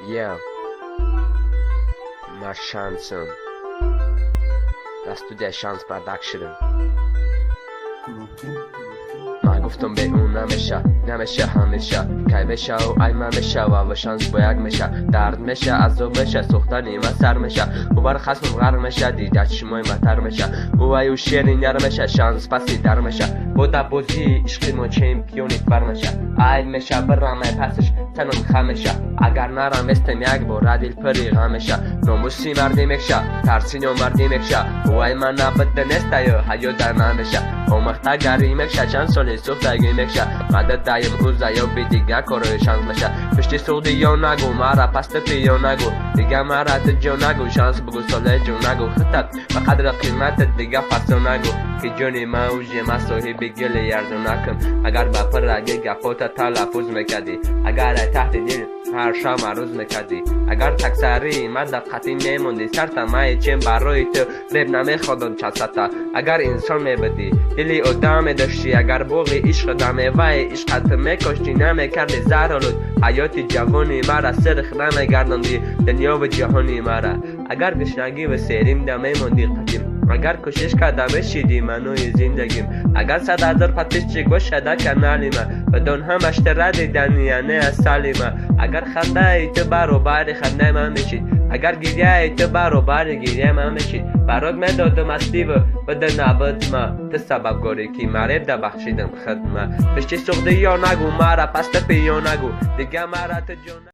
Yeah, من شانسم استودیو شانس پروداکشن. من گفتم به اون نمیشه همیشه کی بشه و ای من میشه و شانس باید میشه درد میشه عذاب میشه سوختنی من سر میشه او بر خصم غرق میشه دیده چشمای متر میشه او ایو شیرین نر میشه شانس پسی در میشه بودا بودی عشقی ما چمپیونی بر میشه ای میشه برامه پسش تنم خمیشه اگر نرم استم یک بار ردیل پری غمیشه نموسی مردی میشه ترسینو مردی میشه او ای من نبود نسته یا در نمیشه او مخته گری میشه چند سالی سوختگی میشه مدد دایم اوزا یا بی دیگه کارو شانس میشه پشتی سودی یا نگو مرا پست پی یا نگو دیگه مرا جو نگو شانس بگو ساله جو نگو خطت و قدر قیمت دیگه پسو نگو که جونی موجی مساحی بگل یرزو نکن اگر با پر اگه گفوتا تلفظ میکدی اگر تحت دل هر شام عروض میکدی اگر تکسری مدقتی میموندی سرتا مای چیم برای تو ریب نمیخوادم چستا اگر انسان میبدی دلی ادام داشتی اگر بوغی عشق دمه وای عشقت میکشتی نمیکردی زهرالود حیات جوانی مرا سرخ نمیگرداندی دنیا و جهانی مرا اگر گشنگی و سیریم دمیموندی قدیم اگر کشش کردم شیدی منوی زندگیم اگر 100,000 پتیش گوش شده کنالیمه بدون همش ترد دنیانه اصلیمه اگر خنده ایت برابر خنده من میشید اگر گریه ایت برابر گریه من میشید برات میدادم استی و بده نبود ما تو سبب گاری که مرد ده بخشیدم خدمه بشتی سخته یا نگو مرا پست پی یا نگو دیگه مرا تو جون